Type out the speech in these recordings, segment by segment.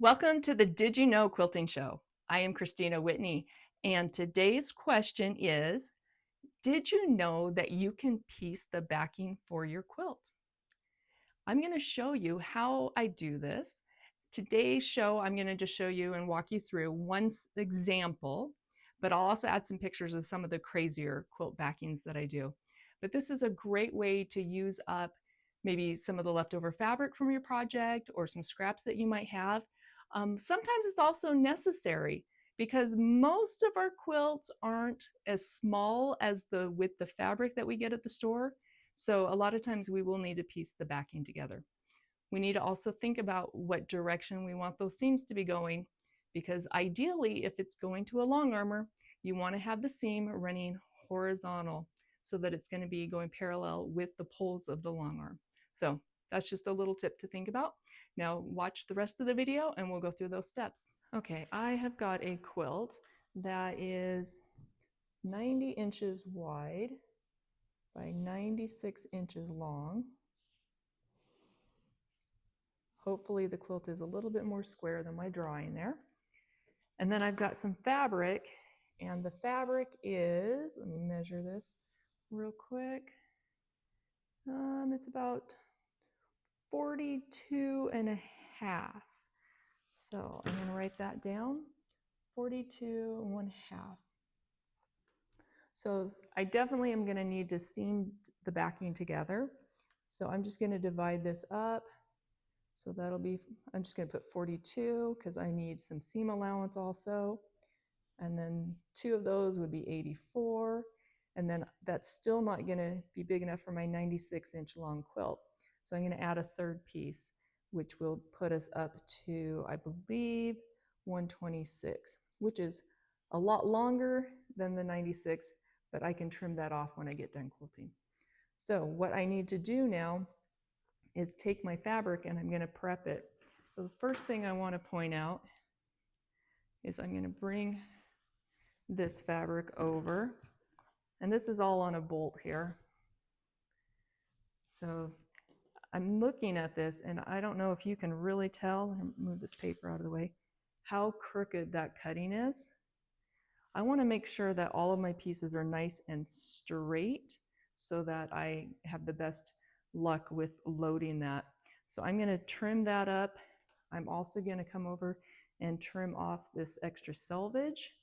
Welcome to the Did You Know Quilting Show. I am Christina Whitney, and today's question is, did you know that you can piece the backing for your quilt? I'm going to show you how I do this. Today's show, I'm going to just show you and walk you through one example, but I'll also add some pictures of some of the crazier quilt backings that I do. But this is a great way to use up maybe some of the leftover fabric from your project or some scraps that you might have. Sometimes it's also necessary because most of our quilts aren't as small as the width of fabric that we get at the store. So a lot of times we will need to piece the backing together. We need to also think about what direction we want those seams to be going, because ideally, if it's going to a long armor, you want to have the seam running horizontal so that it's going to be going parallel with the poles of the long arm. So that's just a little tip to think about. Now watch the rest of the video and we'll go through those steps. Okay, I have got a quilt that is 90 inches wide by 96 inches long. Hopefully the quilt is a little bit more square than my drawing there. And then I've got some fabric, and the fabric is, let me measure this real quick. It's about 42 and a half. So I'm gonna write that down, 42 and 1/2. So I definitely am gonna need to seam the backing together. So I'm just gonna divide this up. So that'll be, I'm just gonna put 42 because I need some seam allowance also. And then 2 of those would be 84. And then that's still not gonna be big enough for my 96-inch long quilt. So I'm gonna add a third piece, which will put us up to, I believe, 126, which is a lot longer than the 96, but I can trim that off when I get done quilting. So what I need to do now is take my fabric and I'm going to prep it. So the first thing I want to point out is I'm going to bring this fabric over, and this is all on a bolt here. So I'm looking at this and I don't know if you can really tell, move this paper out of the way, how crooked that cutting is. I want to make sure that all of my pieces are nice and straight so that I have the best luck with loading that. So I'm going to trim that up. I'm also going to come over and trim off this extra selvage,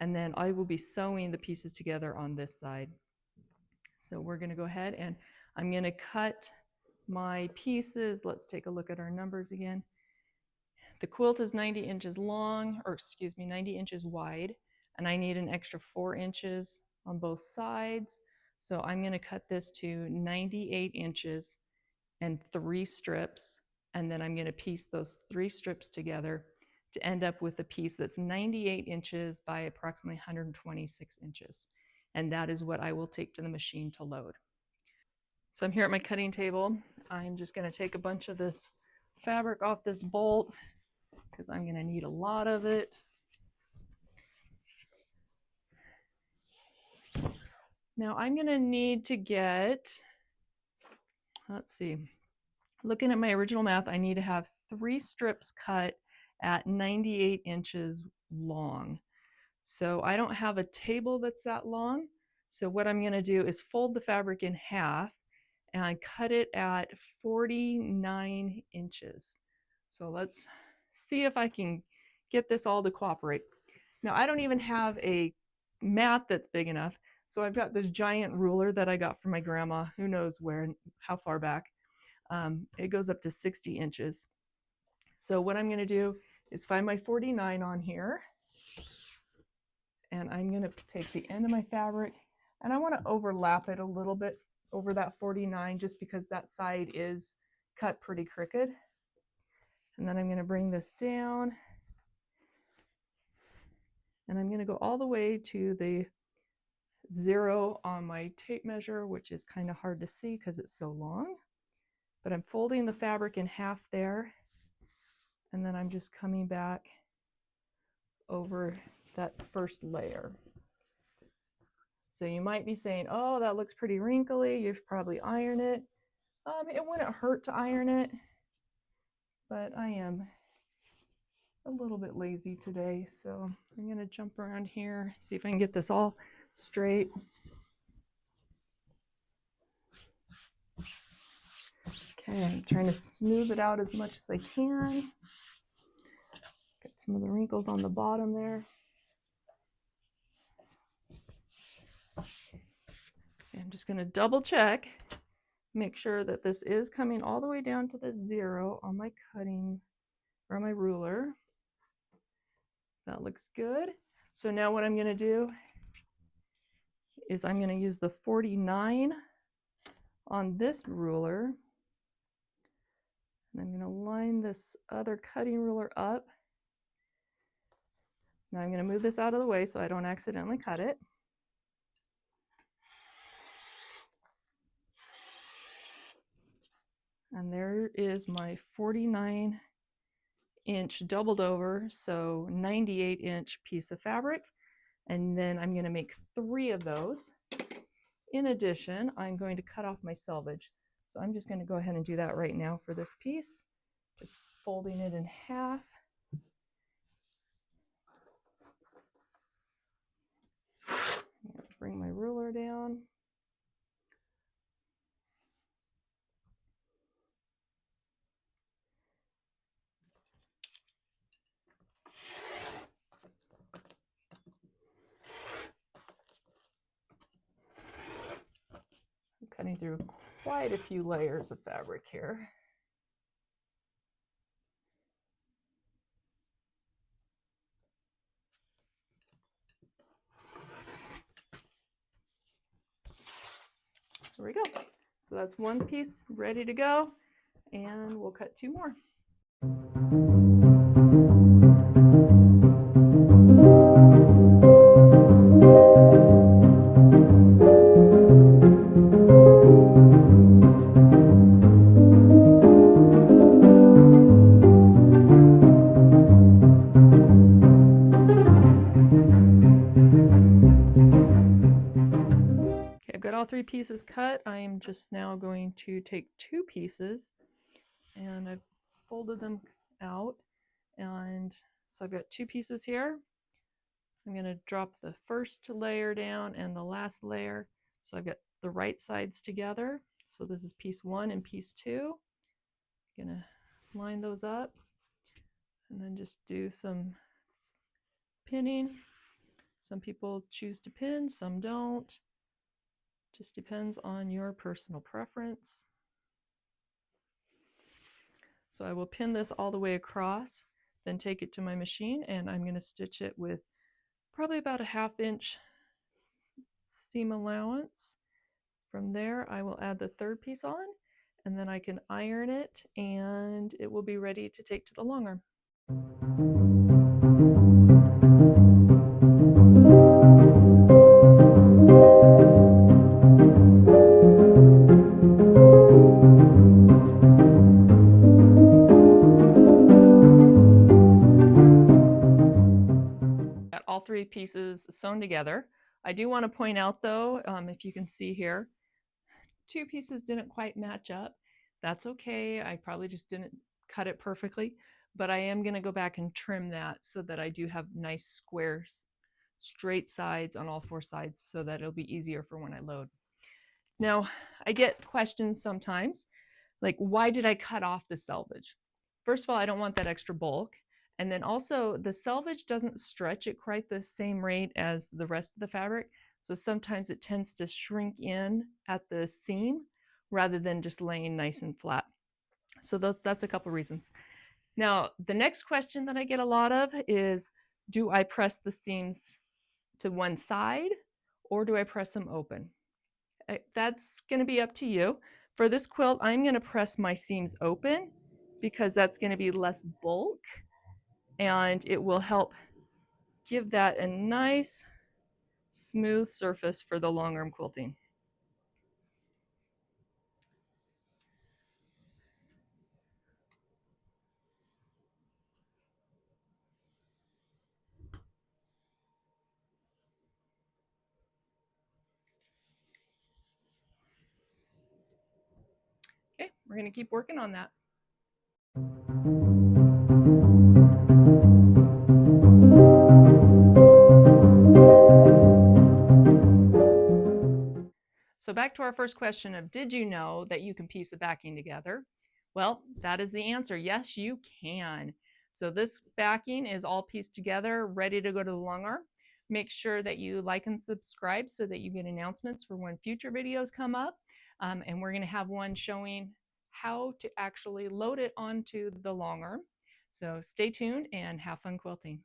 and then I will be sewing the pieces together on this side. So we're going to go ahead and I'm going to cut my pieces. Let's take a look at our numbers again. The quilt is 90 inches long, or excuse me, 90 inches wide, and I need an extra 4 inches on both sides. So I'm going to cut this to 98 inches and 3 strips, and then I'm going to piece those 3 strips together to end up with a piece that's 98 inches by approximately 126 inches. And that is what I will take to the machine to load. So I'm here at my cutting table. I'm just going to take a bunch of this fabric off this bolt because I'm going to need a lot of it. Now I'm going to need to get, let's see, looking at my original math, I need to have 3 strips cut at 98 inches long. So I don't have a table that's that long. So what I'm going to do is fold the fabric in half and I cut it at 49 inches. So let's see if I can get this all to cooperate. Now I don't even have a mat that's big enough. So I've got this giant ruler that I got from my grandma, who knows where, how far back. It goes up to 60 inches. So what I'm going to do is find my 49 on here, and I'm going to take the end of my fabric and I want to overlap it a little bit over that 49 just because that side is cut pretty crooked. And then I'm going to bring this down and I'm going to go all the way to the 0 on my tape measure, which is kind of hard to see because it's so long. But I'm folding the fabric in half there, and then I'm just coming back over that first layer. So you might be saying, oh, that looks pretty wrinkly. You should probably iron it. It wouldn't hurt to iron it, but I am a little bit lazy today, so I'm going to jump around here, see if I can get this all straight. Okay, I'm trying to smooth it out as much as I can. Get some of the wrinkles on the bottom there. I'm just going to double check, make sure that this is coming all the way down to the 0 on my cutting or on my ruler. That looks good. So now what I'm going to do is I'm going to use the 49 on this ruler. And I'm going to line this other cutting ruler up. Now I'm going to move this out of the way so I don't accidentally cut it. And there is my 49-inch doubled over, so 98-inch piece of fabric. And then I'm going to make 3 of those. In addition, I'm going to cut off my selvage. So I'm just going to go ahead and do that right now for this piece. Just folding it in half. Bring my ruler down. I'm cutting through quite a few layers of fabric here. There we go. So that's one piece ready to go, and we'll cut 2 more. All 3 pieces cut. I am just now going to take 2 pieces, and I've folded them out, and so I've got 2 pieces here. I'm going to drop the first layer down and the last layer, so I've got the right sides together. So this is piece 1 and piece 2. I'm going to line those up and then just do some pinning. Some people choose to pin, some don't. Just depends on your personal preference. So I will pin this all the way across, then take it to my machine, and I'm going to stitch it with probably about a 1/2 inch seam allowance. From there, I will add the 3rd piece on, and then I can iron it, and it will be ready to take to the long arm. All 3 pieces sewn together. I do want to point out though, if you can see here, 2 pieces didn't quite match up. That's okay. I probably just didn't cut it perfectly, but I am going to go back and trim that so that I do have nice square, straight sides on all 4 sides so that it'll be easier for when I load. Now, I get questions sometimes, like, why did I cut off the selvage? First of all, I don't want that extra bulk. And then also the selvage doesn't stretch at quite the same rate as the rest of the fabric. So sometimes it tends to shrink in at the seam rather than just laying nice and flat. So that's a couple reasons. Now, the next question that I get a lot of is, do I press the seams to one side or do I press them open? That's going to be up to you. For this quilt, I'm going to press my seams open because that's going to be less bulk, and it will help give that a nice smooth surface for the long arm quilting. Okay, we're going to keep working on that. back to our first question of, did you know that you can piece the backing together? Well, that is the answer. Yes, you can. So this backing is all pieced together, ready to go to the long arm. Make sure that you like and subscribe so that you get announcements for when future videos come up. And we're going to have one showing how to actually load it onto the long arm. So stay tuned and have fun quilting.